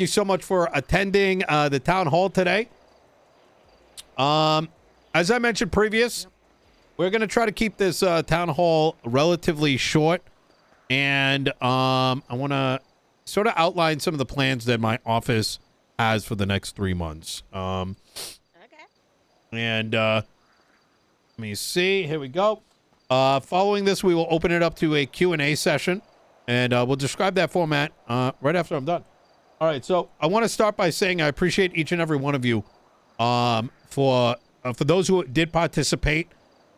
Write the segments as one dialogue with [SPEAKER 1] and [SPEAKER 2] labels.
[SPEAKER 1] you so much for attending the town hall today. As I mentioned previous, we're going to try to keep this town hall relatively short. And I want to sort of outline some of the plans that my office has for the next 3 months. Okay. And let me see. Here we go. Following this, we will open it up to a Q&A session. And we'll describe that format right after I'm done. All right, so I want to start by saying I appreciate each and every one of you for those who did participate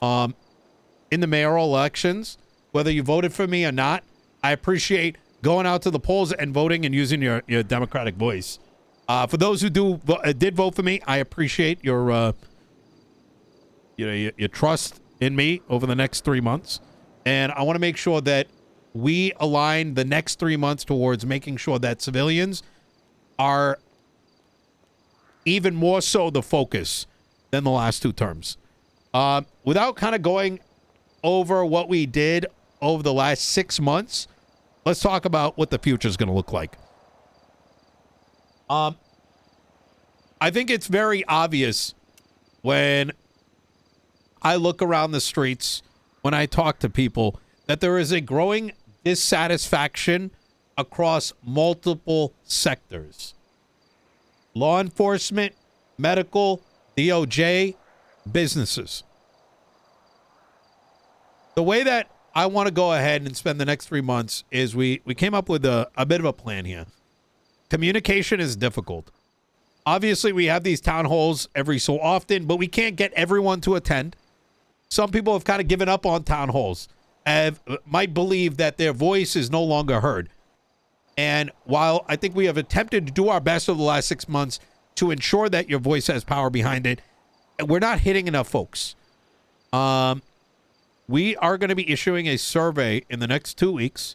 [SPEAKER 1] in the mayoral elections, whether you voted for me or not. I appreciate going out to the polls and voting and using your democratic voice. For those who did vote for me, I appreciate your your trust in me over the next 3 months, and I want to make sure that we align the next 3 months towards making sure that civilians are even more so the focus than the last 2 terms. Without kind of going over what we did over the last 6 months, let's talk about what the future is going to look like. I think it's very obvious when I look around the streets, when I talk to people, that there is a growing dissatisfaction across multiple sectors. Law enforcement, medical, DOJ, businesses. The way that I want to go ahead and spend the next 3 months is we came up with a bit of a plan here. Communication is difficult. Obviously, we have these town halls every so often, but we can't get everyone to attend. Some people have kind of given up on town halls and might believe that their voice is no longer heard. And while I think we have attempted to do our best over the last 6 months to ensure that your voice has power behind it, we're not hitting enough folks. We are going to be issuing a survey in the next 2 weeks.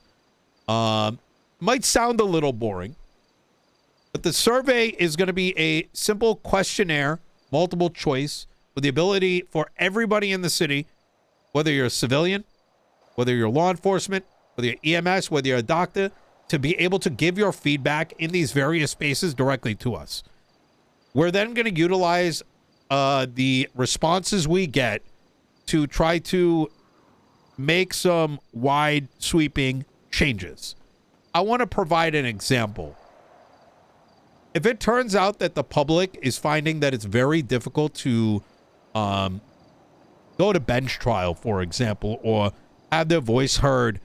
[SPEAKER 1] Might sound a little boring, but the survey is going to be a simple questionnaire, multiple choice, with the ability for everybody in the city, whether you're a civilian, whether you're law enforcement, whether you're EMS, whether you're a doctor, to be able to give your feedback in these various spaces directly to us. We're then going to utilize the responses we get to try to make some wide sweeping changes. I want to provide an example. If it turns out that the public is finding that it's very difficult to go to bench trial, for example, or have their voice heard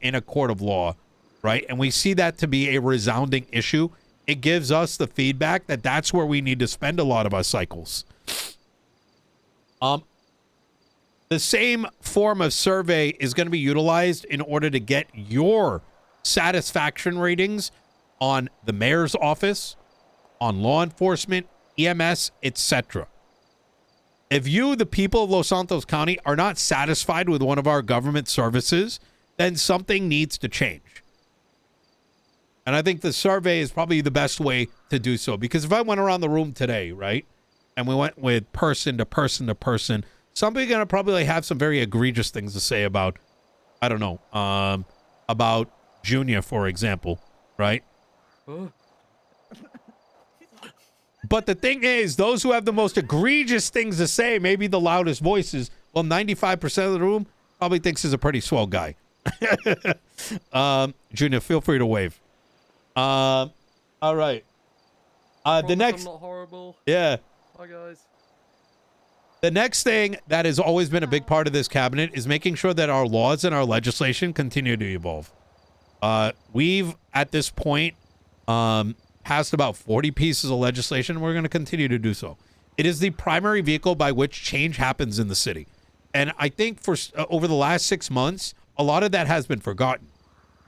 [SPEAKER 1] in a court of law, right? And we see that to be a resounding issue. It gives us the feedback that that's where we need to spend a lot of our cycles. The same form of survey is going to be utilized in order to get your satisfaction ratings on the mayor's office, on law enforcement, EMS, etc. If you, the people of Los Santos County, are not satisfied with one of our government services, then something needs to change. And I think the survey is probably the best way to do so. Because if I went around the room today, right, and we went with person to person to person, somebody's going to probably have some very egregious things to say about, I don't know, about Junior, for example, right? But the thing is, those who have the most egregious things to say, maybe the loudest voices, well, 95% of the room probably thinks he's a pretty swell guy. Junior, feel free to wave. All right. The next... I'm not horrible. Yeah. Hi, guys. The next thing that has always been a big part of this cabinet is making sure that our laws and our legislation continue to evolve. We've, at this point, passed about 40 pieces of legislation. We're going to continue to do so. It is the primary vehicle by which change happens in the city. And I think for over the last 6 months, a lot of that has been forgotten.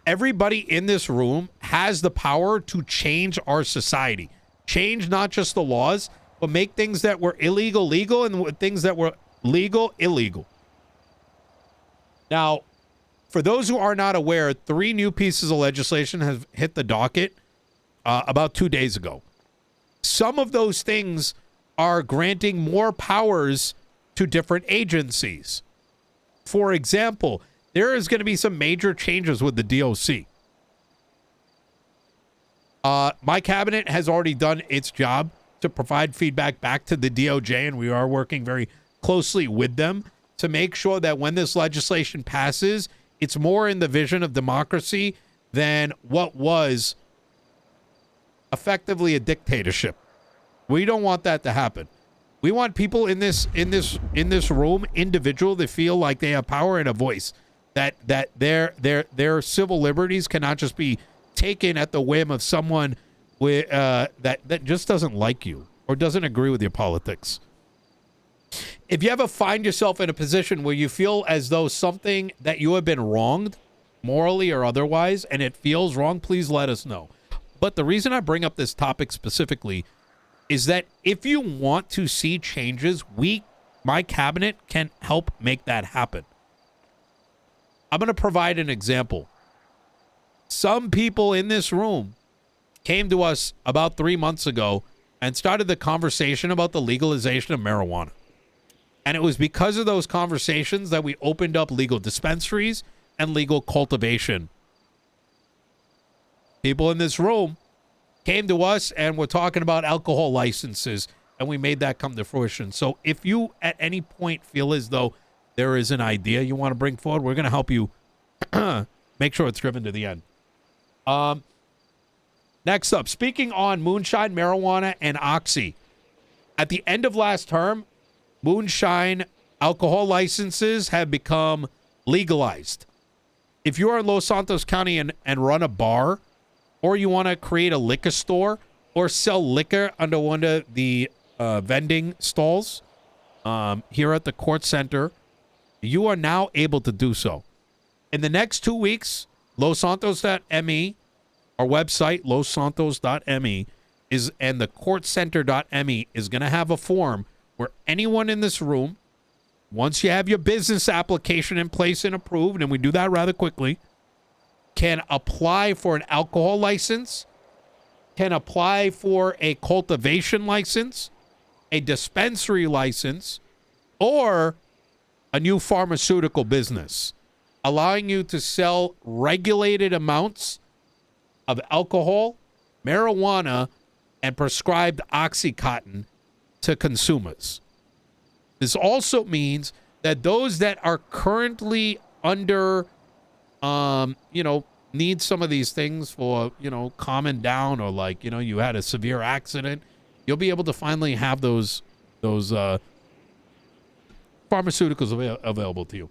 [SPEAKER 1] Everybody in this room has the power to change our society. Change not just the laws, but make things that were illegal, legal, and things that were legal, illegal. Now, for those who are not aware, 3 new pieces of legislation have hit the docket about 2 days ago. Some of those things are granting more powers to different agencies. For example, there is going to be some major changes with the DOC. My cabinet has already done its job to provide feedback back to the DOJ, and we are working very closely with them to make sure that when this legislation passes, it's more in the vision of democracy than what was effectively a dictatorship. We don't want that to happen. We want people in this room, individual, that feel like they have power and a voice. That their civil liberties cannot just be taken at the whim of someone with that just doesn't like you or doesn't agree with your politics. If you ever find yourself in a position where you feel as though something that you have been wronged, morally or otherwise, and it feels wrong, please let us know. But the reason I bring up this topic specifically is that if you want to see changes, my cabinet can help make that happen. I'm going to provide an example. Some people in this room came to us about 3 months ago and started the conversation about the legalization of marijuana. And it was because of those conversations that we opened up legal dispensaries and legal cultivation. People in this room came to us and were talking about alcohol licenses, and we made that come to fruition. So if you at any point feel as though there is an idea you want to bring forward, we're going to help you make sure it's driven to the end. Next up, speaking on moonshine, marijuana, and oxy. At the end of last term, moonshine alcohol licenses have become legalized. If you are in Los Santos County and run a bar, or you want to create a liquor store or sell liquor under one of the vending stalls here at the Kortz Center, you are now able to do so. In the next 2 weeks, lossantos.me, our website, lossantos.me, and the kortzcenter.me is going to have a form where anyone in this room, once you have your business application in place and approved, and we do that rather quickly, can apply for an alcohol license, can apply for a cultivation license, a dispensary license, or a new pharmaceutical business, allowing you to sell regulated amounts of alcohol, marijuana, and prescribed Oxycontin to consumers. This also means that those that are currently under need some of these things for, calming down, or like, you had a severe accident, you'll be able to finally have those pharmaceuticals available to you.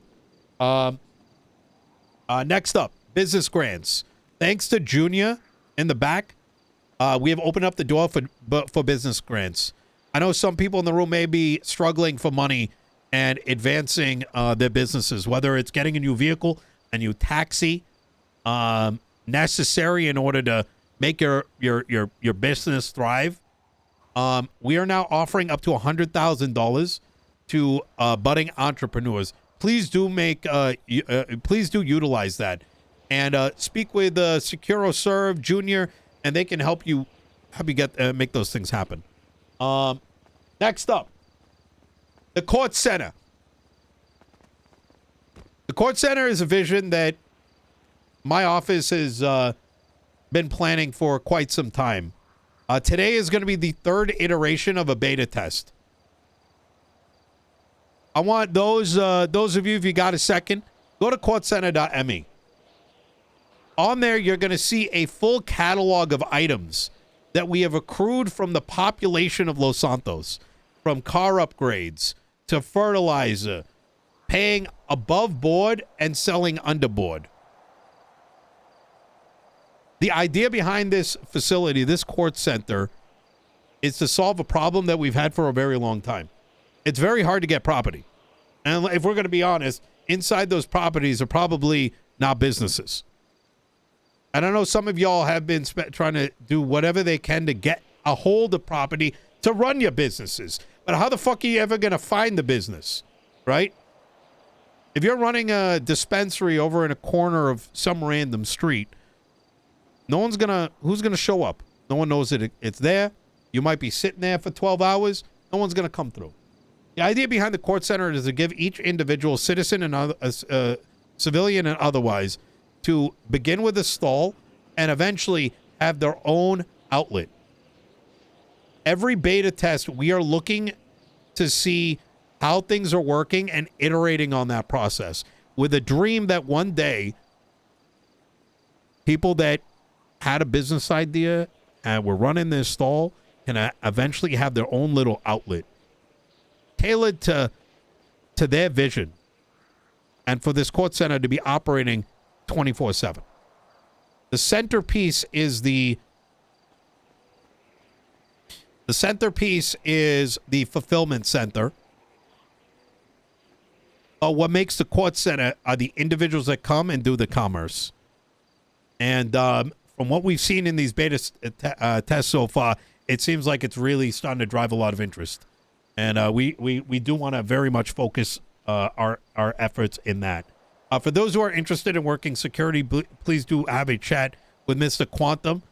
[SPEAKER 1] Next up, business grants. Thanks to Junior in the back, we have opened up the door for business grants. I know some people in the room may be struggling for money and advancing their businesses, whether it's getting a new vehicle, a new taxi, necessary in order to make your business thrive. We are now offering up to $100,000 to budding entrepreneurs. Please do utilize that, and speak with SecuroServe Junior, and they can help you get make those things happen. Next up, the Kortz Center. The Kortz Center is a vision that my office has been planning for quite some time. Today is going to be the third iteration of a beta test. I want those of you, if you got a second, go to kortzcenter.me. On there, you're going to see a full catalog of items that we have accrued from the population of Los Santos, from car upgrades to fertilizer, paying above board and selling under board. The idea behind this facility, this Kortz Center, is to solve a problem that we've had for a very long time. It's very hard to get property. And if we're going to be honest, inside those properties are probably not businesses. And I know some of y'all have been trying to do whatever they can to get a hold of property to run your businesses. But how the fuck are you ever going to find the business, right? If you're running a dispensary over in a corner of some random street, who's gonna show up? No one knows that it's there. You might be sitting there for 12 hours. No one's gonna come through. The idea behind the Kortz Center is to give each individual, citizen and civilian and otherwise, to begin with a stall and eventually have their own outlet. Every beta test, we are looking to see how things are working and iterating on that process with a dream that one day people that had a business idea and were running this stall can eventually have their own little outlet tailored to their vision and for this Kortz Center to be operating 24/7. The centerpiece is the fulfillment center. What makes the Kortz Center are the individuals that come and do the commerce. And from what we've seen in these beta tests so far, it seems like it's really starting to drive a lot of interest. And we do want to very much focus our efforts in that. For those who are interested in working security, please do have a chat with Mr. Quantum.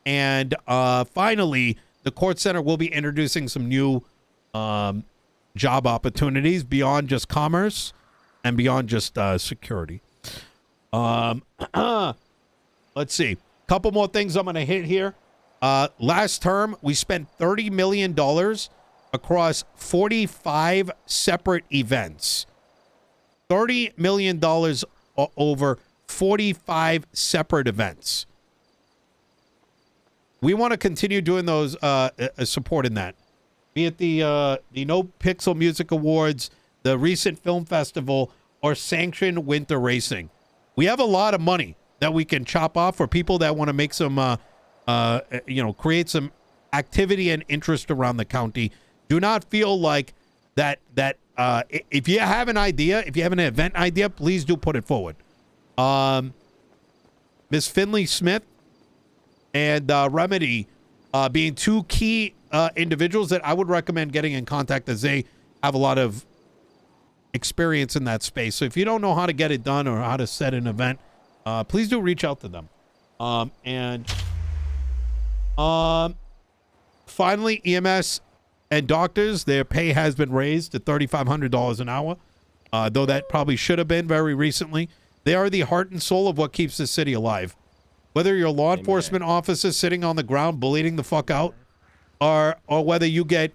[SPEAKER 1] And finally, the Kortz Center will be introducing some new job opportunities beyond just commerce and beyond just security. Let's see. Couple more things I'm going to hit here. Last term, we spent $30 million across 45 separate events. $30 million over 45 separate events. We want to continue doing those, supporting that. Be it the NoPixel Music Awards, the recent film festival, or sanctioned winter racing. We have a lot of money that we can chop off for people that want to make some, create some activity and interest around the county. Do not feel like that if you have an idea, if you have an event idea, please do put it forward. Miss Finley Smith and Remedy being two key individuals that I would recommend getting in contact, as they have a lot of experience in that space. So if you don't know how to get it done or how to set an event, please do reach out to them. Finally, EMS and doctors, their pay has been raised to $3,500 an hour, though that probably should have been very recently. They are the heart and soul of what keeps the city alive. Whether you're a law enforcement officer sitting on the ground bleeding the fuck out, or whether you get,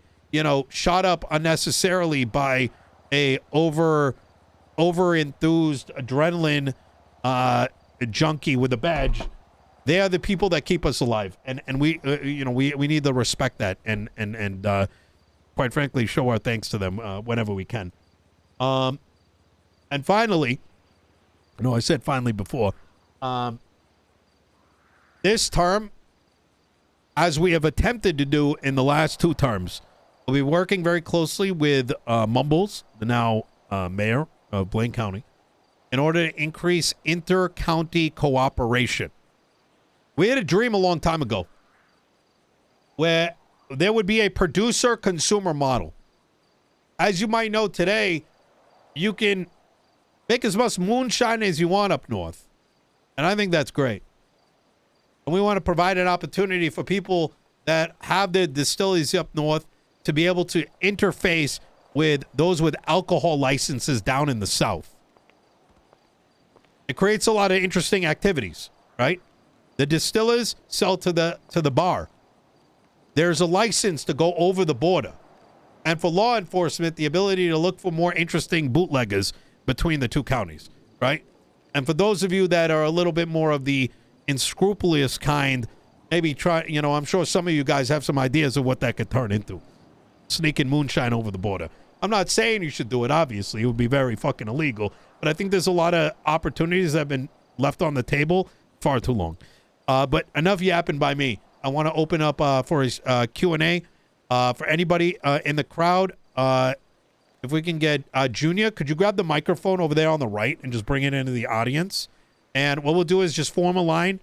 [SPEAKER 1] shot up unnecessarily by a over enthused adrenaline junkie with a badge, they are the people that keep us alive, and we we need to respect that and quite frankly show our thanks to them whenever we can. And finally, no, I said finally before. This term, as we have attempted to do in the last two terms, we'll be working very closely with Mumbles, the now mayor of Blaine County, in order to increase inter-county cooperation. We had a dream a long time ago where there would be a producer-consumer model. As you might know today, you can make as much moonshine as you want up north. And I think that's great. And we want to provide an opportunity for people that have their distilleries up north to be able to interface with those with alcohol licenses down in the south. It creates a lot of interesting activities, right? The distillers sell to the bar. There's a license to go over the border. And for law enforcement, the ability to look for more interesting bootleggers between the two counties, right? And for those of you that are a little bit more of the unscrupulous kind, maybe try, I'm sure some of you guys have some ideas of what that could turn into. Sneaking moonshine over the border. I'm not saying you should do it, obviously. It would be very fucking illegal. But I think there's a lot of opportunities that have been left on the table far too long. But enough yapping by me. I want to open up for his Q&A. For anybody in the crowd, if we can get Junior, could you grab the microphone over there on the right and just bring it into the audience? And what we'll do is just form a line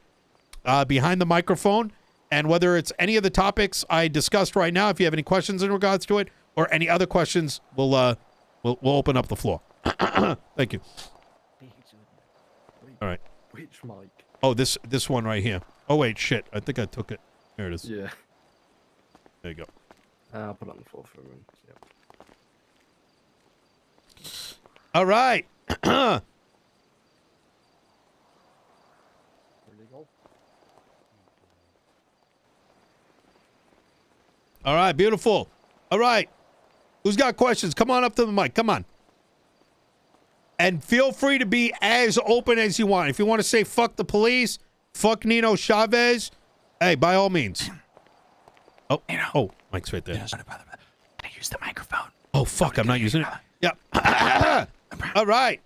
[SPEAKER 1] behind the microphone. And whether it's any of the topics I discussed right now, if you have any questions in regards to it, or any other questions, we'll open up the floor. Thank you. All right.
[SPEAKER 2] Which mic?
[SPEAKER 1] Oh, this one right here. Oh wait, shit. I think I took it. There it is.
[SPEAKER 2] Yeah.
[SPEAKER 1] There you go.
[SPEAKER 2] I'll put it on the floor for a minute. Yep.
[SPEAKER 1] All right. All right, beautiful. All right. Who's got questions? Come on up to the mic. Come on. And feel free to be as open as you want. If you want to say fuck the police, fuck Nino Chavez, hey, by all means. Oh, oh, Mike's right there.
[SPEAKER 3] I use the microphone.
[SPEAKER 1] Oh, fuck, I'm not using it. Yeah. All right.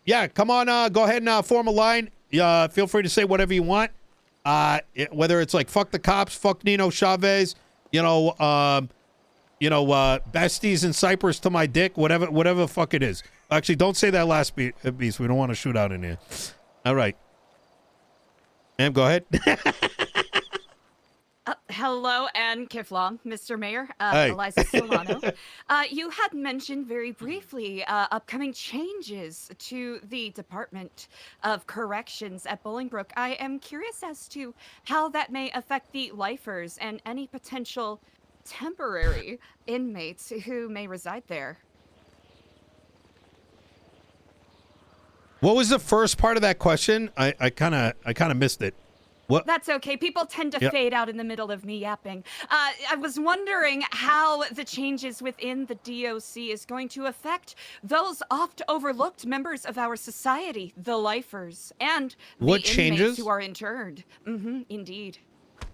[SPEAKER 1] Yeah, come on, go ahead and form a line. Feel free to say whatever you want. Whether it's like fuck the cops, fuck Nino Chavez, besties in Cyprus to my dick, whatever the fuck it is. Actually, don't say that last piece. We don't want to shoot out in here. All right. Ma'am, go ahead.
[SPEAKER 4] Hello and Kiflong, Mr. Mayor,
[SPEAKER 1] Hey.
[SPEAKER 4] Eliza Solano. You had mentioned very briefly upcoming changes to the Department of Corrections at Bolingbrook. I am curious as to how that may affect the lifers and any potential temporary inmates who may reside there.
[SPEAKER 1] What was the first part of that question? I kind of missed it. What?
[SPEAKER 4] That's okay. People tend to fade out in the middle of me yapping. I was wondering how the changes within the DOC is going to affect those oft overlooked members of our society, the lifers, and the
[SPEAKER 1] What
[SPEAKER 4] inmates
[SPEAKER 1] changes?
[SPEAKER 4] who are interned. Indeed.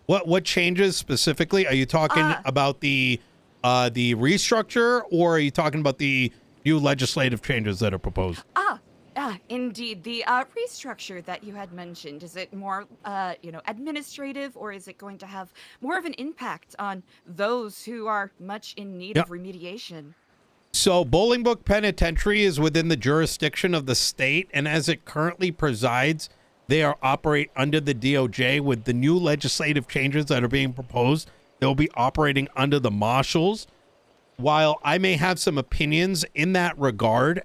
[SPEAKER 1] What changes specifically? Are you talking about the restructure, or are you talking about the new legislative changes that are proposed?
[SPEAKER 4] Indeed. The restructure that you had mentioned, is it more, administrative, or is it going to have more of an impact on those who are much in need of remediation?
[SPEAKER 1] So Bolingbrook Penitentiary is within the jurisdiction of the state, and as it currently presides, they operate under the DOJ. With the new legislative changes that are being proposed, they'll be operating under the marshals. While I may have some opinions in that regard,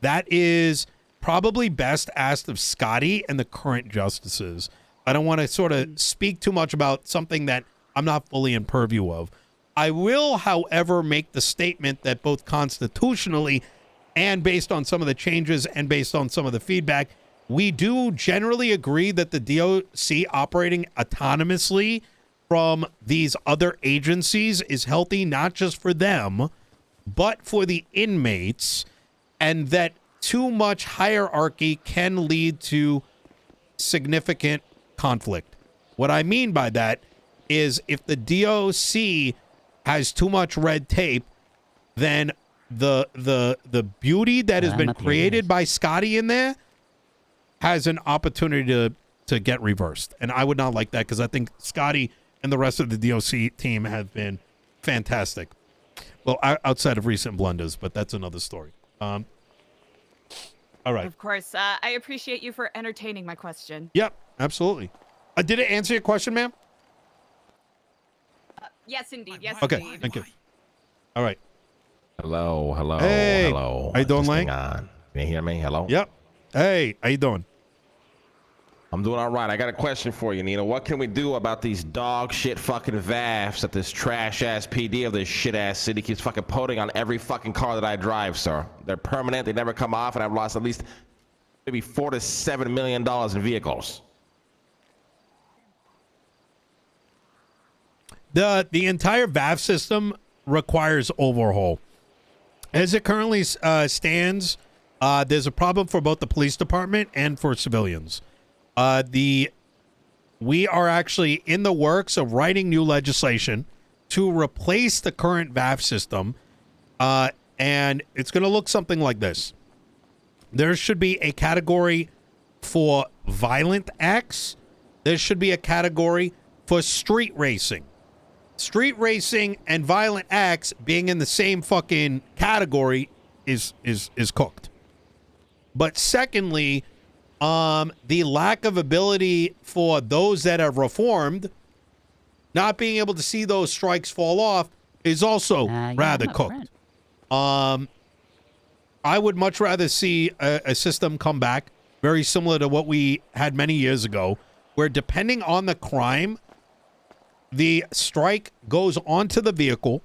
[SPEAKER 1] that is probably best asked of Scotty and the current justices. I don't want to sort of speak too much about something that I'm not fully in purview of. I will, however, make the statement that both constitutionally and based on some of the changes and based on some of the feedback, we do generally agree that the DOC operating autonomously from these other agencies is healthy, not just for them, but for the inmates, and that too much hierarchy can lead to significant conflict. What I mean by that is if the DOC has too much red tape, then the beauty that has been created by Scotty in there has an opportunity to get reversed. And I would not like that, because I think Scotty and the rest of the DOC team have been fantastic. Well, outside of recent blunders, but that's another story. All right.
[SPEAKER 4] Of course. I appreciate you for entertaining my question.
[SPEAKER 1] Yep, absolutely. Did it answer your question, ma'am?
[SPEAKER 4] Yes, indeed. Yes,
[SPEAKER 1] Okay,
[SPEAKER 4] indeed.
[SPEAKER 1] thank you. All right.
[SPEAKER 3] Hello.
[SPEAKER 1] Hey,
[SPEAKER 3] hello.
[SPEAKER 1] how you doing,
[SPEAKER 3] This
[SPEAKER 1] Lang?
[SPEAKER 3] thing on. Can you hear me? Hello?
[SPEAKER 1] Yep. Hey, how you doing?
[SPEAKER 3] I'm doing all right. I got a question for you, Nino. What can we do about these dog shit fucking VAFs that this trash ass PD of this shit ass city keeps fucking putting on every fucking car that I drive, sir? They're permanent. They never come off, and I've lost at least maybe $4 to $7 million in vehicles.
[SPEAKER 1] The entire VAF system requires overhaul. As it currently stands, there's a problem for both the police department and for civilians. We are actually in the works of writing new legislation to replace the current VAF system, and it's going to look something like this. There should be a category for violent acts. There should be a category for street racing. Street racing and violent acts being in the same fucking category is cooked. But secondly, the lack of ability for those that have reformed, not being able to see those strikes fall off, is also rather cooked. I would much rather see a system come back very similar to what we had many years ago, where depending on the crime, the strike goes onto the vehicle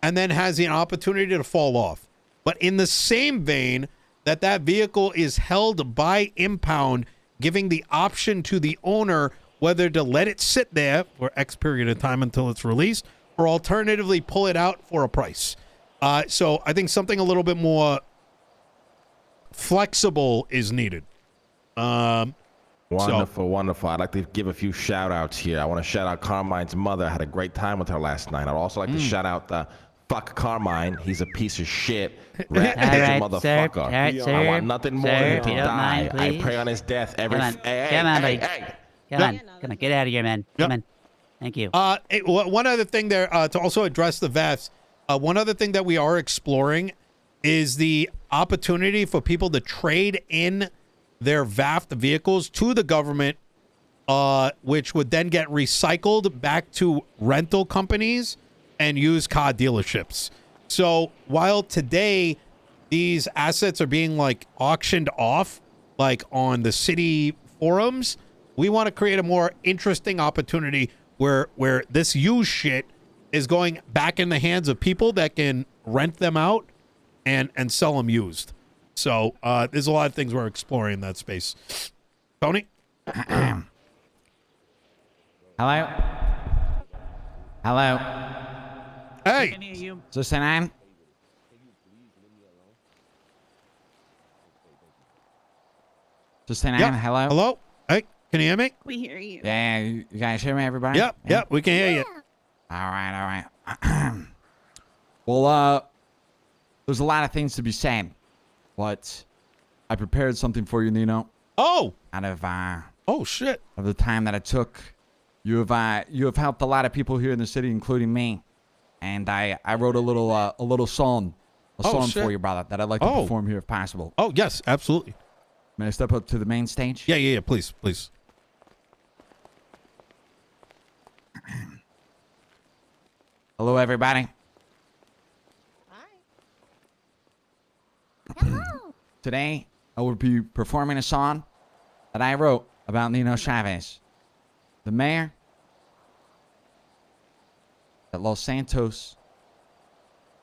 [SPEAKER 1] and then has the opportunity to fall off. But in the same vein, that vehicle is held by impound, giving the option to the owner whether to let it sit there for X period of time until it's released, or alternatively pull it out for a price. So I think something a little bit more flexible is needed.
[SPEAKER 3] Wonderful. I'd like to give a few shout outs here. I want to shout out Carmine's mother. I had a great time with her last night. I'd also like to shout out fuck Carmine. He's a piece of shit. Rat motherfucker. I want nothing more than him to die. I pray on his death every
[SPEAKER 5] Come on, get out of here, man. Come on. Thank you.
[SPEAKER 1] One other thing there, to also address the VAFs, one other thing that we are exploring is the opportunity for people to trade in their VAF vehicles to the government, which would then get recycled back to rental companies and used car dealerships. So while today these assets are being like auctioned off, like on the city forums, we want to create a more interesting opportunity where this used shit is going back in the hands of people that can rent them out and sell them used. So there's a lot of things we're exploring in that space. Tony?
[SPEAKER 6] Hello? Hello?
[SPEAKER 1] Hey!
[SPEAKER 6] Is this an on? Is this an on? Hello?
[SPEAKER 1] Hello? Hey, can you hear me?
[SPEAKER 7] We hear you.
[SPEAKER 6] Yeah, you guys hear me, everybody?
[SPEAKER 1] Yep, we can hear you.
[SPEAKER 6] All right. Well, there's a lot of things to be said, but I prepared something for you, Nino.
[SPEAKER 1] Oh!
[SPEAKER 6] Out of
[SPEAKER 1] oh shit!
[SPEAKER 6] Of the time that it took, you have helped a lot of people here in the city, including me, and I wrote a little song, for you, brother, that I'd like to perform here if possible.
[SPEAKER 1] Oh yes, absolutely.
[SPEAKER 6] May I step up to the main stage?
[SPEAKER 1] Yeah, please.
[SPEAKER 6] Hello, everybody.
[SPEAKER 7] Hello.
[SPEAKER 6] Today, I will be performing a song that I wrote about Nino Chavez, the mayor that Los Santos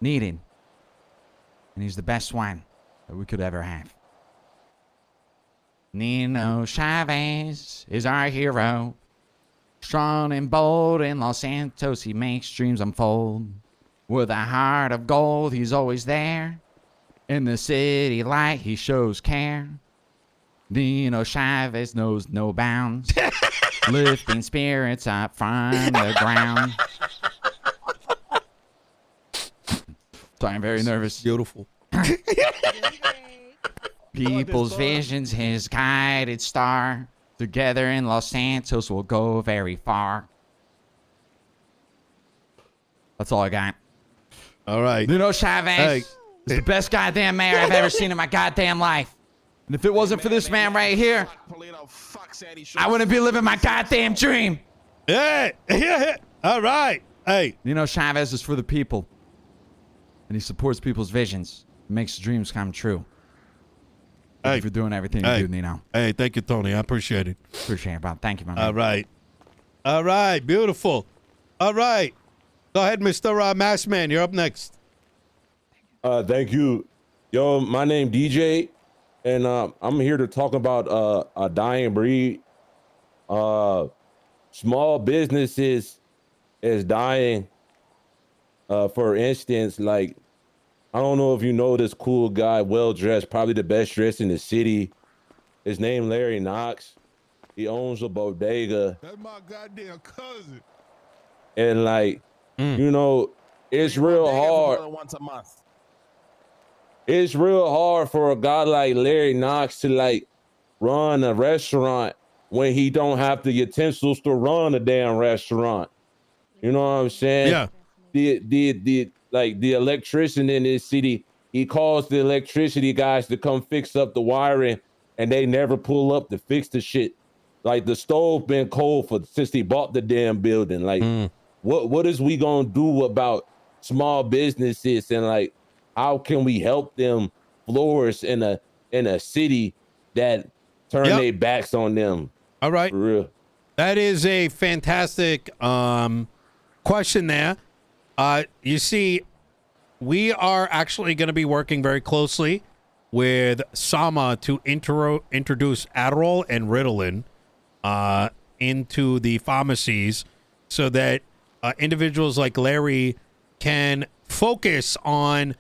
[SPEAKER 6] needed, and he's the best one that we could ever have. Nino Chavez is our hero, strong and bold in Los Santos, he makes dreams unfold. With a heart of gold, he's always there. In the city light, he shows care. Nino Chavez knows no bounds, lifting spirits up from the ground. Sorry, I'm very nervous.
[SPEAKER 1] Beautiful.
[SPEAKER 6] People's visions, his guided star. Together in Los Santos, we'll go very far. That's all I got.
[SPEAKER 1] All right.
[SPEAKER 6] Nino Chavez is the best goddamn mayor I've ever seen in my goddamn life. And if it wasn't for this man right here, I wouldn't be living my goddamn dream.
[SPEAKER 1] Yeah. All right. Hey.
[SPEAKER 6] Nino Chavez is for the people. And he supports people's visions. Makes dreams come true. Thank you for doing everything you do, Nino.
[SPEAKER 1] Hey, thank you, Tony. I appreciate it.
[SPEAKER 6] Appreciate it, bro. Thank you, my man.
[SPEAKER 1] All right. Beautiful. All right. Go ahead, Mr. Maskman. You're up next.
[SPEAKER 8] Thank you. Yo, my name DJ, and I'm here to talk about a dying breed. Small businesses is dying. For instance, like, I don't know if you know this cool guy, well-dressed, probably the best dressed in the city. His name Larry Knox. He owns a bodega.
[SPEAKER 9] That's my goddamn cousin.
[SPEAKER 8] And like, you know, it's real hard.
[SPEAKER 3] Once a month.
[SPEAKER 8] It's real hard for a guy like Larry Knox to like run a restaurant when he don't have the utensils to run a damn restaurant. You know what I'm saying?
[SPEAKER 1] Yeah.
[SPEAKER 8] The electrician in this city, he calls the electricity guys to come fix up the wiring, and they never pull up to fix the shit. Like, the stove been cold since he bought the damn building. Like, what is we gonna do about small businesses, and like, how can we help them flourish in a city that turn their backs on them?
[SPEAKER 1] All right.
[SPEAKER 8] For real.
[SPEAKER 1] That is a fantastic question there. You see, we are actually going to be working very closely with Sama to introduce Adderall and Ritalin into the pharmacies so that individuals like Larry can focus on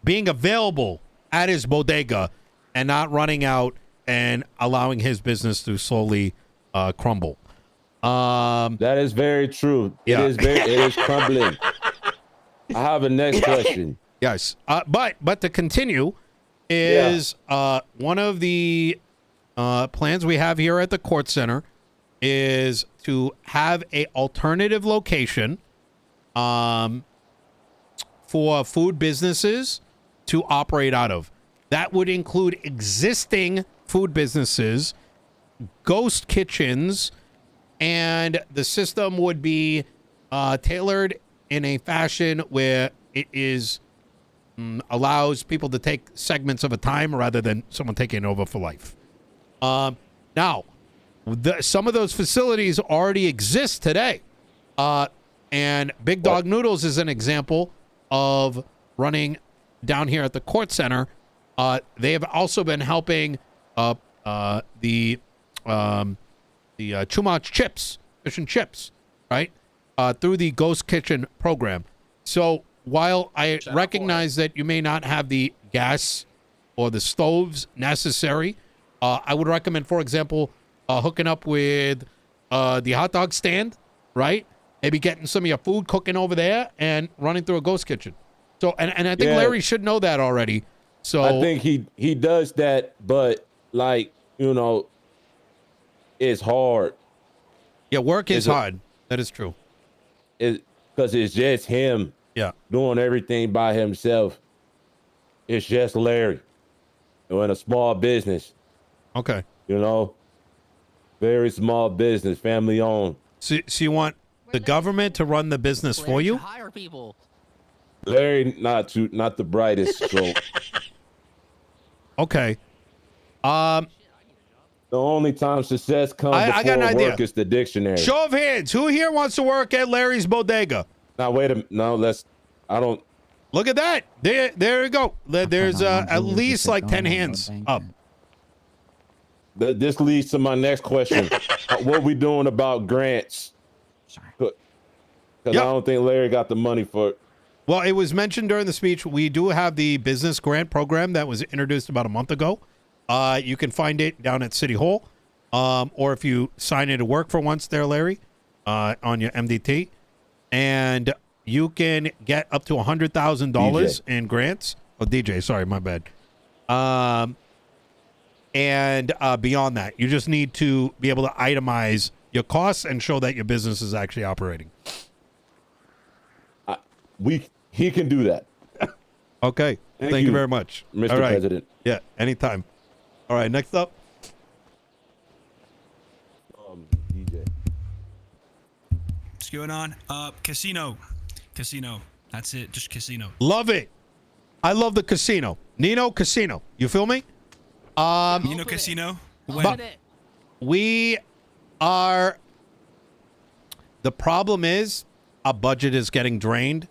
[SPEAKER 1] being available at his bodega and not running out and allowing his business to slowly crumble.
[SPEAKER 8] That is very true.
[SPEAKER 1] Yeah.
[SPEAKER 8] It is crumbling. I have a next question.
[SPEAKER 1] Yes. But to continue is one of the plans we have here at the Kortz Center is to have a alternative location for food businesses to operate out of. That would include existing food businesses, ghost kitchens, and the system would be tailored in a fashion where it is allows people to take segments of a time rather than someone taking over for life. Now, some of those facilities already exist today. And Big Dog Noodles is an example of running down here at the Kortz Center. They have also been helping the Chumach chips, fish and chips, right? Through the Ghost Kitchen program. So while I recognize that you may not have the gas or the stoves necessary, I would recommend, for example, hooking up with the hot dog stand, right? Maybe getting some of your food cooking over there and running through a ghost kitchen. So, and I think Larry should know that already. So
[SPEAKER 8] I think he does that, but like, you know, it's hard.
[SPEAKER 1] Yeah, work is hard. That is true.
[SPEAKER 8] Because it's just him.
[SPEAKER 1] Yeah.
[SPEAKER 8] Doing everything by himself. It's just Larry. In a small business.
[SPEAKER 1] Okay.
[SPEAKER 8] You know, very small business, family owned.
[SPEAKER 1] So you want the government to run the business for you?
[SPEAKER 5] Hire people.
[SPEAKER 8] Larry, not the brightest stroke.
[SPEAKER 1] Okay.
[SPEAKER 8] The only time success comes
[SPEAKER 1] I got an
[SPEAKER 8] before
[SPEAKER 1] idea.
[SPEAKER 8] work is the dictionary.
[SPEAKER 1] Show of hands. Who here wants to work at Larry's bodega?
[SPEAKER 8] Now wait a minute. No, I don't.
[SPEAKER 1] Look at that. There you go. There's at least like 10 hands up.
[SPEAKER 8] This leads to my next question. What we doing about grants? Because I don't think Larry got the money for it.
[SPEAKER 1] Well, it was mentioned during the speech. We do have the business grant program that was introduced about a month ago. You can find it down at City Hall. Or if you sign in to work for once there, Larry, on your MDT. And you can get up to $100,000 in grants. Oh, DJ, sorry, my bad. And beyond that, you just need to be able to itemize your costs and show that your business is actually operating.
[SPEAKER 8] He can do that.
[SPEAKER 1] Okay. Thank you very much.
[SPEAKER 8] Mr.
[SPEAKER 1] All right.
[SPEAKER 8] President.
[SPEAKER 1] Yeah, anytime. All right, next up.
[SPEAKER 8] DJ.
[SPEAKER 7] What's going on? Casino. That's it. Just casino.
[SPEAKER 1] Love it. I love the casino. Nino Casino. You feel me?
[SPEAKER 7] Nino Casino.
[SPEAKER 1] But we are. The problem is, a budget is getting drained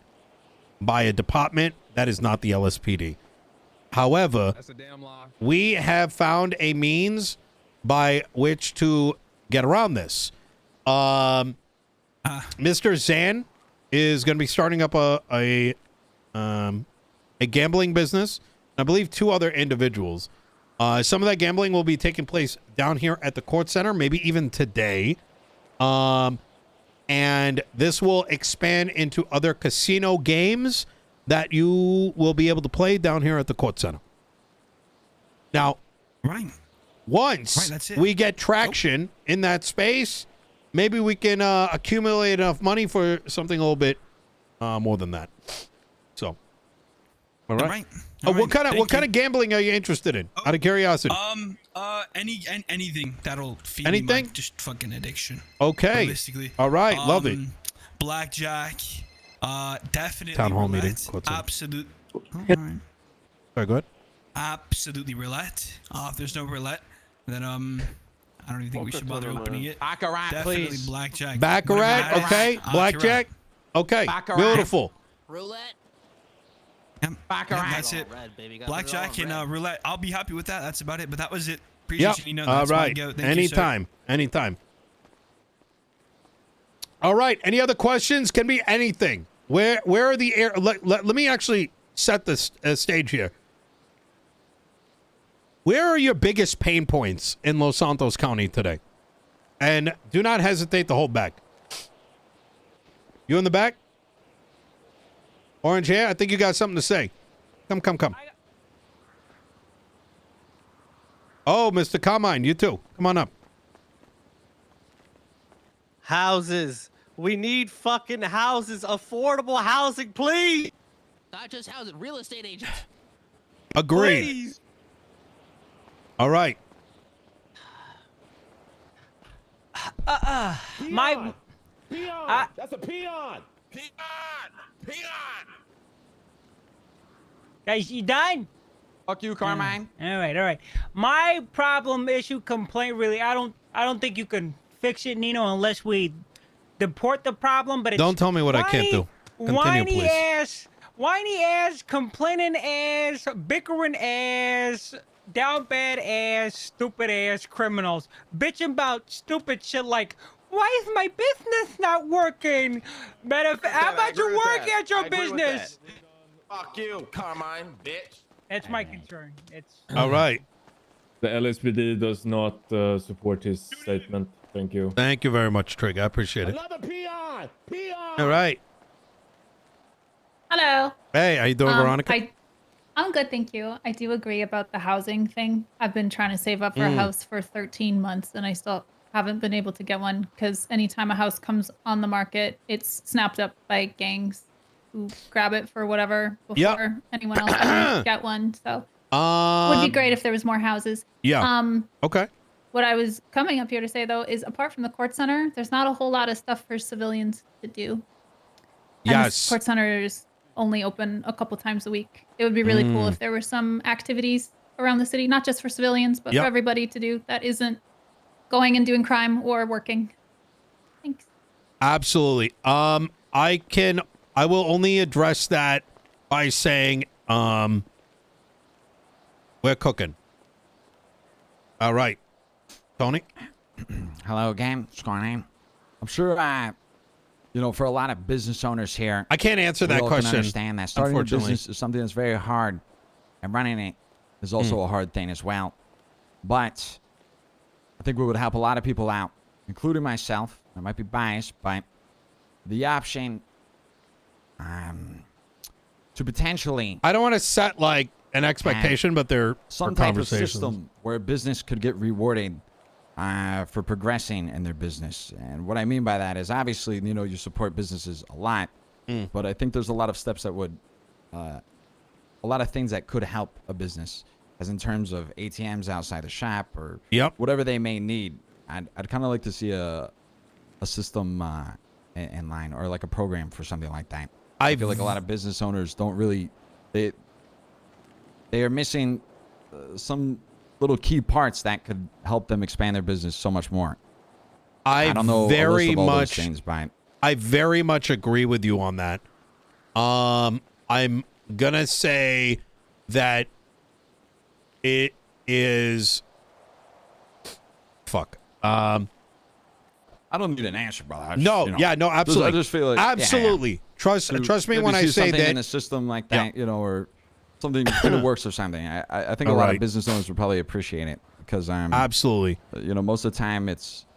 [SPEAKER 1] by a department that is not the LSPD. However,
[SPEAKER 10] That's a damn lie.
[SPEAKER 1] we have found a means by which to get around this. Mr. Zan is going to be starting up a gambling business. I believe 2 other individuals. Some of that gambling will be taking place down here at the Kortz Center, maybe even today. And this will expand into other casino games that you will be able to play down here at the Kortz Center. Now, once
[SPEAKER 7] that's it.
[SPEAKER 1] we get traction in that space, maybe we can accumulate enough money for something a little bit more than that. So, all right. What kind of gambling are you interested in? Out of curiosity.
[SPEAKER 7] Anything that'll feed
[SPEAKER 1] Anything?
[SPEAKER 7] me my just fucking addiction.
[SPEAKER 1] Okay.
[SPEAKER 7] Realistically.
[SPEAKER 1] All right. Love it.
[SPEAKER 7] Blackjack. Definitely.
[SPEAKER 1] Town hall meeting.
[SPEAKER 7] roulette.
[SPEAKER 1] What's up?
[SPEAKER 7] Absolute.
[SPEAKER 1] Sorry, go ahead.
[SPEAKER 7] Absolutely roulette. If there's no roulette, then I don't even think we should bother opening it.
[SPEAKER 6] Baccarat,
[SPEAKER 7] Definitely
[SPEAKER 6] please.
[SPEAKER 7] blackjack.
[SPEAKER 1] Baccarat.
[SPEAKER 7] Whatever
[SPEAKER 1] Okay.
[SPEAKER 7] that is.
[SPEAKER 1] Blackjack. Okay.
[SPEAKER 6] Baccarat.
[SPEAKER 1] Beautiful.
[SPEAKER 5] Roulette.
[SPEAKER 7] Baccarat. That's it.
[SPEAKER 5] Red, baby. Got
[SPEAKER 7] Blackjack
[SPEAKER 5] it all
[SPEAKER 7] and
[SPEAKER 5] red.
[SPEAKER 7] roulette. I'll be happy with that. That's about it. But that was it.
[SPEAKER 1] Yep.
[SPEAKER 7] Appreciate you, Nino.
[SPEAKER 1] All
[SPEAKER 7] That's my
[SPEAKER 1] right.
[SPEAKER 7] go. Thank you, sir.
[SPEAKER 1] Anytime. All right. Any other questions? Can be anything. Where are the air? Let me actually set the stage here. Where are your biggest pain points in Los Santos County today? And do not hesitate to hold back. You in the back? Orange hair? I think you got something to say. Come. Oh, Mr. Carmine, you too. Come on up.
[SPEAKER 10] Houses. We need fucking houses. Affordable housing, please.
[SPEAKER 11] Not just housing, real estate agents.
[SPEAKER 1] Agreed.
[SPEAKER 10] Please.
[SPEAKER 1] All right.
[SPEAKER 8] Peon. That's a peon.
[SPEAKER 3] Peon.
[SPEAKER 12] Guys, you done?
[SPEAKER 6] Fuck you, Carmine.
[SPEAKER 12] All right. My problem, issue, complaint, really, I don't think you can fix it, Nino, unless we deport the problem. But it's
[SPEAKER 1] Don't tell me what I can't do. Continue, please.
[SPEAKER 12] Whiny ass, complaining ass, bickering ass, down bad ass, stupid ass criminals, bitching about stupid shit like, why is my business not working? How about you work at your business?
[SPEAKER 3] Fuck you, Carmine, bitch.
[SPEAKER 12] That's my concern. It's
[SPEAKER 1] All right.
[SPEAKER 8] The LSPD does not support his statement. Thank you.
[SPEAKER 1] Thank you very much, Trig. I appreciate it.
[SPEAKER 8] Another peon.
[SPEAKER 1] All right.
[SPEAKER 13] Hello.
[SPEAKER 1] Hey, how you doing, Veronica?
[SPEAKER 13] I'm good, thank you. I do agree about the housing thing. I've been trying to save up for a house for 13 months, and I still haven't been able to get one because anytime a house comes on the market, it's snapped up by gangs who grab it for whatever before anyone else can get one. So would be great if there was more houses.
[SPEAKER 1] Yeah. Okay.
[SPEAKER 13] What I was coming up here to say, though, is apart from the Kortz Center, there's not a whole lot of stuff for civilians to do. And
[SPEAKER 1] Yes.
[SPEAKER 13] the Kortz Center is only open a couple times a week. It would be really cool if there were some activities around the city, not just for civilians, but for everybody to do that isn't going and doing crime or working. Thanks.
[SPEAKER 1] Absolutely. I will only address that by saying, we're cooking. All right. Tony?
[SPEAKER 6] Hello again. What's going on? I'm sure, for a lot of business owners here,
[SPEAKER 1] I can't answer that
[SPEAKER 6] we all
[SPEAKER 1] question.
[SPEAKER 6] can understand that starting a business is something that's very hard, and running it is also a hard thing as well. But I think we would help a lot of people out, including myself. I might be biased, but the option to potentially...
[SPEAKER 1] I don't want to set, like, an expectation, but they're
[SPEAKER 6] some type of system where a business could get rewarded for progressing in their business. And what I mean by that is, obviously, you support businesses a lot, but I think there's a lot of steps that would, a lot of things that could help a business, as in terms of ATMs outside the shop or whatever they may need. I'd kind of like to see a system in line, or like a program for something like that. I feel like a lot of business owners don't really, they are missing some little key parts that could help them expand their business so much more. I don't know
[SPEAKER 1] very much
[SPEAKER 6] things, but
[SPEAKER 1] I very much agree with you on that. I'm gonna say that it is
[SPEAKER 6] I don't need an answer, brother.
[SPEAKER 1] No, absolutely.
[SPEAKER 6] I just feel like
[SPEAKER 1] absolutely. Trust me when I say that
[SPEAKER 6] in a system like that, or something that works or something. I think a lot of business owners would probably appreciate it because
[SPEAKER 1] absolutely.
[SPEAKER 6] Most of the time it's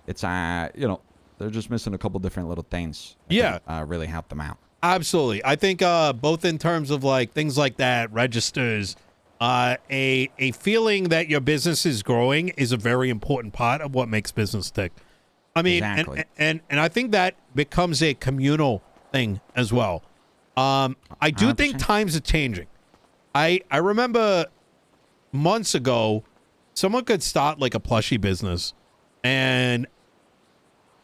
[SPEAKER 6] they're just missing a couple different little things. That really help them out.
[SPEAKER 1] Absolutely. I think both in terms of like things like that, registers, a feeling that your business is growing is a very important part of what makes business tick. I mean,
[SPEAKER 6] exactly.
[SPEAKER 1] and I think that becomes a communal thing as well. I do
[SPEAKER 6] 100%.
[SPEAKER 1] think times are changing. I remember months ago, someone could start like a plushie business, and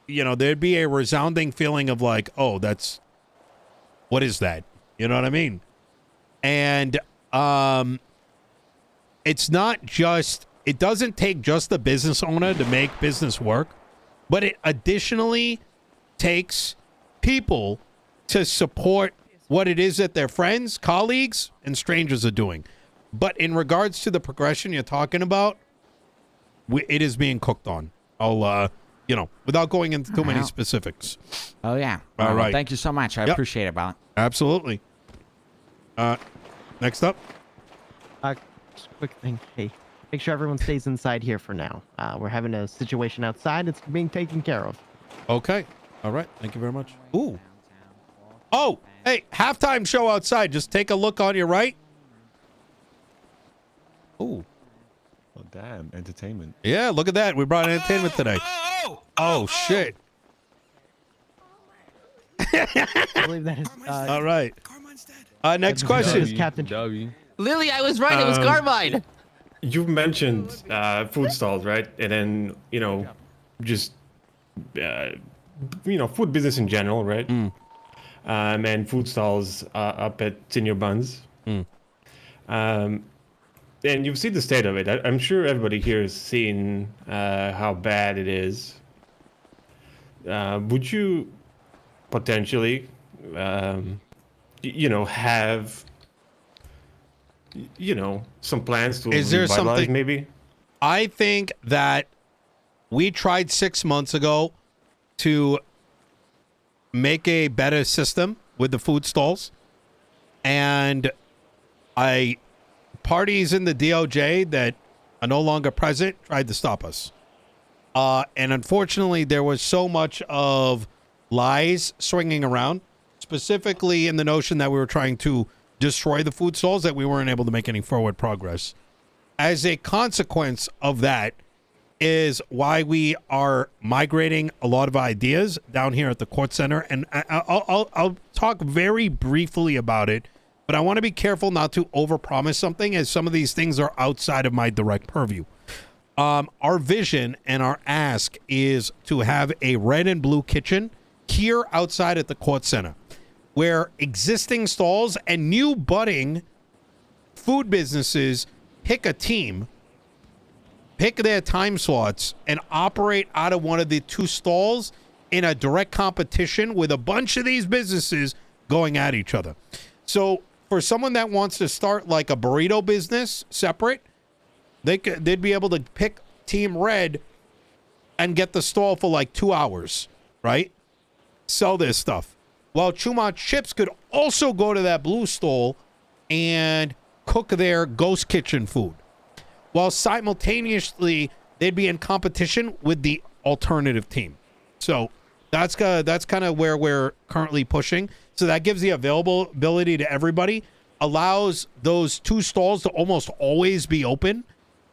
[SPEAKER 1] there'd be a resounding feeling of like, oh, what is that? You know what I mean? And it's not just, it doesn't take just the business owner to make business work, but it additionally takes people to support what it is that their friends, colleagues, and strangers are doing. But in regards to the progression you're talking about, it is being cooked on. you know, without going into too many
[SPEAKER 6] Wow.
[SPEAKER 1] specifics.
[SPEAKER 6] Oh, yeah.
[SPEAKER 1] All
[SPEAKER 6] Well,
[SPEAKER 1] right.
[SPEAKER 6] Thank you so much. I
[SPEAKER 1] Yep.
[SPEAKER 6] appreciate it, Bob.
[SPEAKER 1] Absolutely. Next up.
[SPEAKER 14] Just a quick thing. Hey, make sure everyone stays inside here for now. We're having a situation outside. It's being taken care of.
[SPEAKER 1] Okay. All right. Thank you very much. Ooh. Oh, hey, halftime show outside. Just take a look on your right. Ooh.
[SPEAKER 15] Oh, damn. Entertainment.
[SPEAKER 1] Yeah, look at that. We brought entertainment today. Oh, shit.
[SPEAKER 14] I believe that is.
[SPEAKER 1] All right. Next question.
[SPEAKER 14] Is Captain
[SPEAKER 11] Lily, I was right. It was Carmine.
[SPEAKER 16] You've mentioned food stalls, right? And then, you know, just, food business in general, right? And food stalls up at Senior Buns. And you've seen the state of it. I'm sure everybody here has seen how bad it is. Would you potentially, have, some plans to
[SPEAKER 1] Is there
[SPEAKER 16] revitalize
[SPEAKER 1] something
[SPEAKER 16] maybe?
[SPEAKER 1] I think that we tried 6 months ago to make a better system with the food stalls, and parties in the DOJ that are no longer present tried to stop us. And unfortunately, there was so much of lies swinging around, specifically in the notion that we were trying to destroy the food stalls, that we weren't able to make any forward progress. As a consequence of that is why we are migrating a lot of ideas down here at the Kortz Center. And I'll talk very briefly about it, but I want to be careful not to overpromise something, as some of these things are outside of my direct purview. Our vision and our ask is to have a red and blue kitchen here outside at the Kortz Center, where existing stalls and new budding food businesses pick a team, pick their time slots, and operate out of one of the two stalls in a direct competition with a bunch of these businesses going at each other. So for someone that wants to start like a burrito business separate, they'd be able to pick Team Red and get the stall for like 2 hours, right? Sell their stuff. While Chumont Chips could also go to that blue stall and cook their ghost kitchen food, while simultaneously they'd be in competition with the alternative team. So that's kind of where we're currently pushing. So that gives the availability to everybody, allows those two stalls to almost always be open,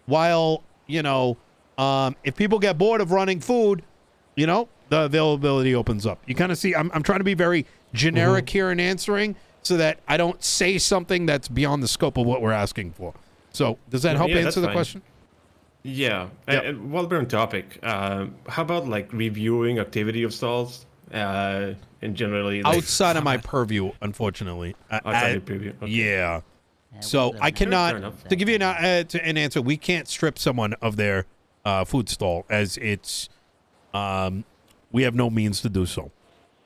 [SPEAKER 1] while, if people get bored of running food, the availability opens up. You kind of see, I'm trying to be very generic here in answering, so that I don't say something that's beyond the scope of what we're asking for. So does that help answer the question?
[SPEAKER 16] Yeah. And while we're on topic, how about like reviewing activity of stalls and generally
[SPEAKER 1] outside of my purview, unfortunately.
[SPEAKER 16] Outside your purview. Okay.
[SPEAKER 1] Yeah. So I cannot, to give you an answer, we can't strip someone of their food stall, as it's we have no means to do so.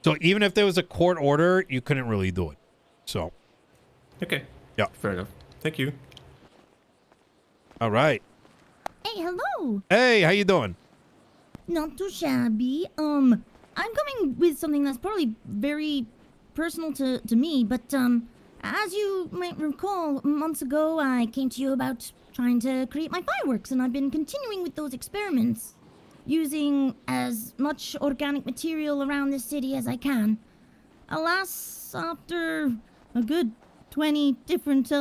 [SPEAKER 1] So even if there was a court order, you couldn't really do it. So.
[SPEAKER 16] Okay.
[SPEAKER 1] Yeah.
[SPEAKER 16] Fair enough. Thank you.
[SPEAKER 1] All right.
[SPEAKER 17] Hey, hello.
[SPEAKER 1] Hey, how you doing?
[SPEAKER 17] Not too shabby. I'm coming with something that's probably very personal to me, but as you might recall, months ago I came to you about trying to create my fireworks, and I've been continuing with those experiments, using as much organic material around this city as I can. Alas, after a good 20 different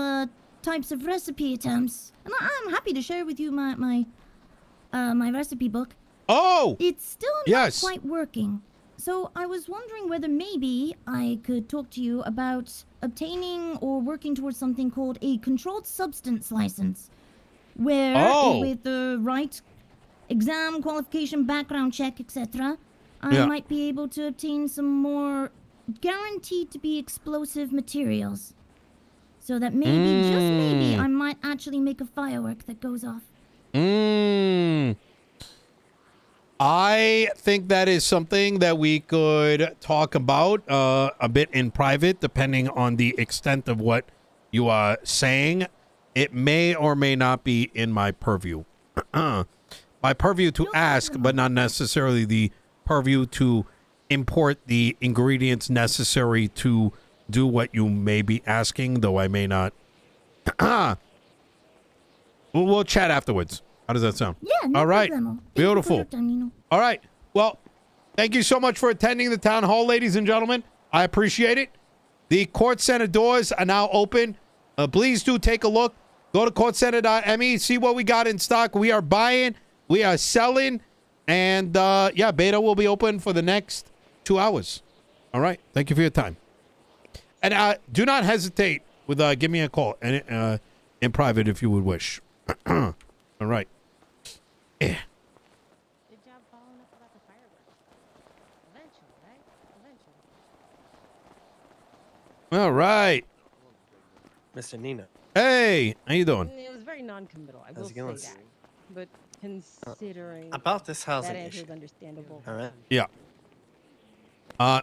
[SPEAKER 17] types of recipe attempts, and I'm happy to share with you my recipe book.
[SPEAKER 1] Oh!
[SPEAKER 17] It's still not quite working. So I was wondering whether maybe I could talk to you about obtaining or working towards something called a controlled substance license, where with the right exam, qualification, background check, etc., I might be able to obtain some more guaranteed to be explosive materials, so that maybe, just maybe, I might actually make a firework that goes off.
[SPEAKER 1] I think that is something that we could talk about a bit in private, depending on the extent of what you are saying. It may or may not be in my purview. my purview to ask, but not necessarily the purview to import the ingredients necessary to do what you may be asking, though I may not. We'll chat afterwards. How does that sound?
[SPEAKER 17] Yeah, no
[SPEAKER 1] all right.
[SPEAKER 17] problemo. Thank you for
[SPEAKER 1] Beautiful.
[SPEAKER 17] your time, Nino.
[SPEAKER 1] All right. Well, thank you so much for attending the town hall, ladies and gentlemen. I appreciate it. The Kortz Center doors are now open. Please do take a look. Go to kortzcenter.me, see what we got in stock. We are buying, we are selling, and yeah, beta will be open for the next 2 hours. All right. Thank you for your time. And do not hesitate with give me a call and in private if you would wish. All right. Yeah.
[SPEAKER 18] Good job following up about the fireworks. Eventually, right? Eventually.
[SPEAKER 1] All right.
[SPEAKER 10] Mr. Nino.
[SPEAKER 1] Hey, how you doing?
[SPEAKER 18] It was very non-committal, I will
[SPEAKER 10] How's it
[SPEAKER 18] say
[SPEAKER 10] going?
[SPEAKER 18] that. But considering
[SPEAKER 10] About this housing
[SPEAKER 18] that answer
[SPEAKER 10] issue.
[SPEAKER 18] is understandable.
[SPEAKER 10] All right.
[SPEAKER 1] Yeah.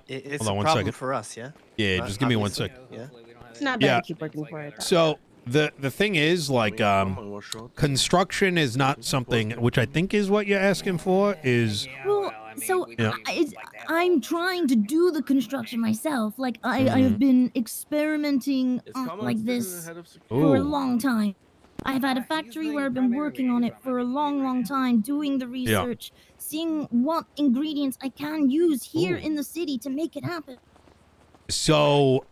[SPEAKER 10] It's
[SPEAKER 1] hold on
[SPEAKER 10] a
[SPEAKER 1] 1
[SPEAKER 10] problem
[SPEAKER 1] second.
[SPEAKER 10] for us, yeah?
[SPEAKER 1] Yeah, just give me 1
[SPEAKER 10] Obviously.
[SPEAKER 1] second.
[SPEAKER 10] Yeah.
[SPEAKER 18] It's not bad to keep working for it.
[SPEAKER 1] So the thing is, like, construction is not something which I think is what you're asking for. Is
[SPEAKER 17] Well, so
[SPEAKER 1] Yeah.
[SPEAKER 17] I'm trying to do the construction myself. Like I have been experimenting like this for a
[SPEAKER 1] Ooh.
[SPEAKER 17] long time. I've had a factory where I've been working on it for a long, long time, doing the research, seeing what ingredients I can use here in the city to make it happen.
[SPEAKER 1] so.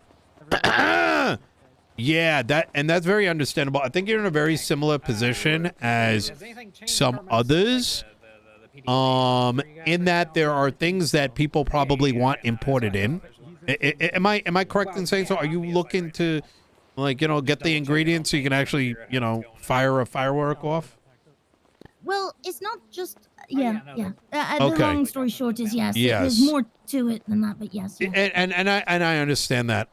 [SPEAKER 1] Yeah, that's very understandable. I think you're in a very similar position as some others. In that there are things that people probably want imported in. Am I correct in saying so? Are you looking to, like, get the ingredients so you can actually, fire a firework off?
[SPEAKER 17] Well, it's not just yeah. The
[SPEAKER 1] Okay.
[SPEAKER 17] long story short is yes.
[SPEAKER 1] Yes.
[SPEAKER 17] There's more to it than that, but yes. Yeah.
[SPEAKER 1] And I understand that.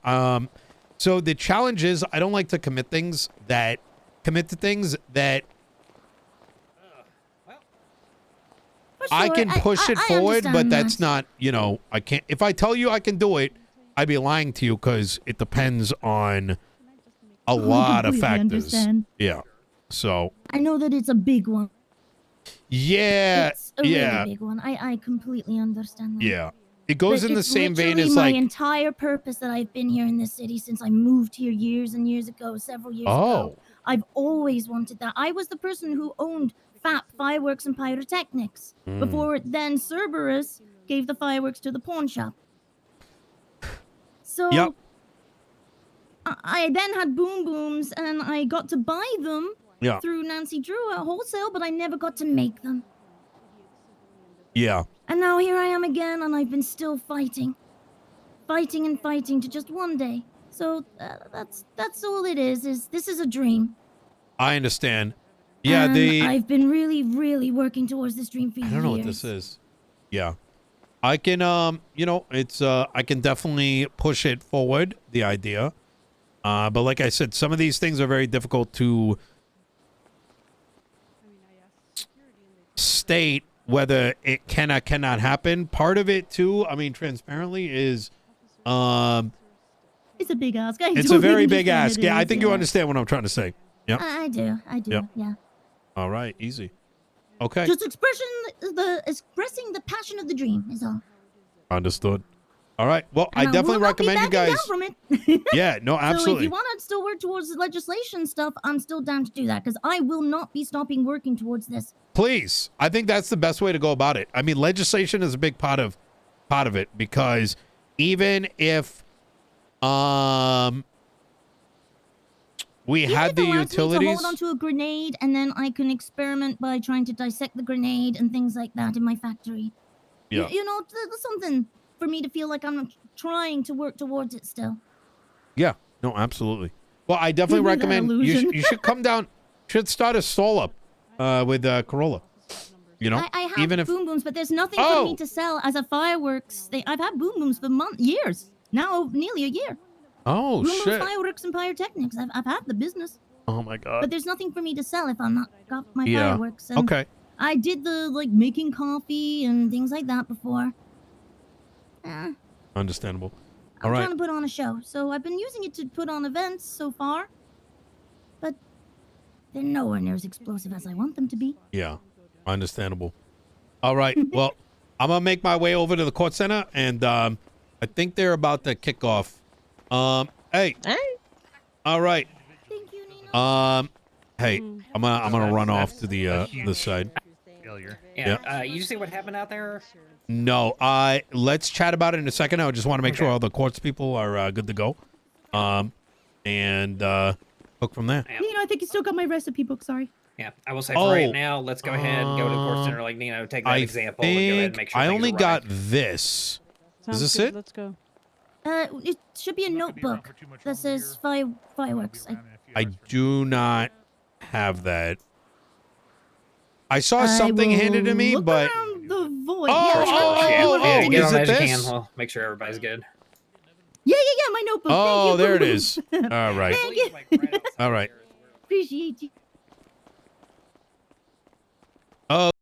[SPEAKER 1] So the challenge is I don't like to commit to things that I
[SPEAKER 17] sure,
[SPEAKER 1] can push it forward, but
[SPEAKER 17] understand
[SPEAKER 1] that's
[SPEAKER 17] that.
[SPEAKER 1] not, I can't. If I tell you I can do it, I'd be lying to you because it depends on a lot of
[SPEAKER 17] completely
[SPEAKER 1] factors.
[SPEAKER 17] understand.
[SPEAKER 1] Yeah. So,
[SPEAKER 17] I know that it's a big one.
[SPEAKER 1] yeah.
[SPEAKER 17] It's a really big one. I completely understand that.
[SPEAKER 1] Yeah. It goes
[SPEAKER 17] But
[SPEAKER 1] in the
[SPEAKER 17] it's
[SPEAKER 1] same vein
[SPEAKER 17] literally
[SPEAKER 1] as
[SPEAKER 17] my
[SPEAKER 1] like,
[SPEAKER 17] entire purpose that I've been here in this city since I moved here years and years ago, several years ago. I've always wanted that. I was the person who owned FAP Fireworks and Pyrotechnics before then Cerberus gave the fireworks to the pawn shop. So
[SPEAKER 1] Yep.
[SPEAKER 17] I then had boom booms and I got to buy them
[SPEAKER 1] Yeah.
[SPEAKER 17] through Nancy Drew at wholesale, but I never got to make them.
[SPEAKER 1] yeah.
[SPEAKER 17] And now here I am again, and I've been still fighting and fighting to just one day. So that's all it is. This is a dream.
[SPEAKER 1] I understand. Yeah.
[SPEAKER 17] And
[SPEAKER 1] The
[SPEAKER 17] I've been really, really working towards this dream for years.
[SPEAKER 1] I don't know what this is. Yeah. I can, it's, I can definitely push it forward, the idea. But like I said, some of these things are very difficult to state whether it can or cannot happen. Part of it too, I mean, transparently is,
[SPEAKER 17] It's a big ask. I
[SPEAKER 1] it's a
[SPEAKER 17] totally
[SPEAKER 1] very big
[SPEAKER 17] understand
[SPEAKER 1] ask.
[SPEAKER 17] it
[SPEAKER 1] Yeah, I
[SPEAKER 17] is,
[SPEAKER 1] think you understand what I'm trying to say. Yeah.
[SPEAKER 17] I do.
[SPEAKER 1] Yep.
[SPEAKER 17] Yeah.
[SPEAKER 1] All right. Easy. Okay.
[SPEAKER 17] Just expressing the passion of the dream is all.
[SPEAKER 1] Understood. All right. Well, I
[SPEAKER 17] And
[SPEAKER 1] definitely
[SPEAKER 17] will not be
[SPEAKER 1] recommend you
[SPEAKER 17] backing
[SPEAKER 1] guys.
[SPEAKER 17] down from it.
[SPEAKER 1] Yeah. No,
[SPEAKER 17] So if
[SPEAKER 1] absolutely.
[SPEAKER 17] you want to still work towards the legislation stuff, I'm still down to do that because I will not be stopping working towards this.
[SPEAKER 1] Please. I think that's the best way to go about it. I mean, legislation is a big part of it because even if we
[SPEAKER 17] Even
[SPEAKER 1] had
[SPEAKER 17] if
[SPEAKER 1] the
[SPEAKER 17] it allows me to
[SPEAKER 1] utilities.
[SPEAKER 17] hold onto a grenade and then I can experiment by trying to dissect the grenade and things like that in my factory.
[SPEAKER 1] Yeah.
[SPEAKER 17] You know, there's something for me to feel like I'm trying to work towards it still.
[SPEAKER 1] Yeah. No, absolutely. Well, I definitely
[SPEAKER 17] Give me that
[SPEAKER 1] recommend
[SPEAKER 17] illusion.
[SPEAKER 1] you should come down. Should start a stall up with Corolla. You know,
[SPEAKER 17] I have
[SPEAKER 1] even if
[SPEAKER 17] boom booms, but there's nothing for me to sell as a fireworks thing. I've had boom booms for years. Now, nearly a year.
[SPEAKER 1] oh
[SPEAKER 17] boom
[SPEAKER 1] shit.
[SPEAKER 17] booms, fireworks, and pyrotechnics. I've had the business.
[SPEAKER 1] Oh my god.
[SPEAKER 17] But there's nothing for me to sell if I'm not got my
[SPEAKER 1] Yeah.
[SPEAKER 17] fireworks. And
[SPEAKER 1] Okay.
[SPEAKER 17] I did the making coffee and things like that before.
[SPEAKER 1] Understandable.
[SPEAKER 17] I'm
[SPEAKER 1] All right.
[SPEAKER 17] trying to put on a show, so I've been using it to put on events so far. But they're nowhere near as explosive as I want them to be.
[SPEAKER 1] Yeah. Understandable. All right. Well, I'm gonna make my way over to the Kortz Center, and I think they're about to kick off. Hey. All right.
[SPEAKER 17] Thank you, Nino.
[SPEAKER 1] Hey, I'm gonna run off to the side.
[SPEAKER 19] Failure.
[SPEAKER 1] Yeah.
[SPEAKER 19] You see what happened out there?
[SPEAKER 1] No, let's chat about it in a second. I just want to make sure all the Kortz people are good to go. And hook from there.
[SPEAKER 20] Nino, I think you still got my recipe book. Sorry.
[SPEAKER 19] Yeah, I will say for right now, let's go ahead and go to the Kortz Center like Nino. Take that example and go ahead and make sure
[SPEAKER 1] I
[SPEAKER 19] things
[SPEAKER 1] only
[SPEAKER 19] are
[SPEAKER 1] got
[SPEAKER 19] right.
[SPEAKER 1] this. Is this it?
[SPEAKER 20] Let's go.
[SPEAKER 17] It should be a notebook that says fireworks.
[SPEAKER 1] I do not have that. I saw something handed to me, but
[SPEAKER 20] The void.
[SPEAKER 19] Yeah, get
[SPEAKER 1] is
[SPEAKER 19] on
[SPEAKER 1] it
[SPEAKER 19] as you
[SPEAKER 1] this?
[SPEAKER 19] can. We'll make sure everybody's good.
[SPEAKER 20] Yeah, my notebook.
[SPEAKER 1] Oh,
[SPEAKER 20] Thank you.
[SPEAKER 1] there it is. All right.
[SPEAKER 20] Thank you.
[SPEAKER 1] All right.
[SPEAKER 20] Appreciate you.
[SPEAKER 1] Oh.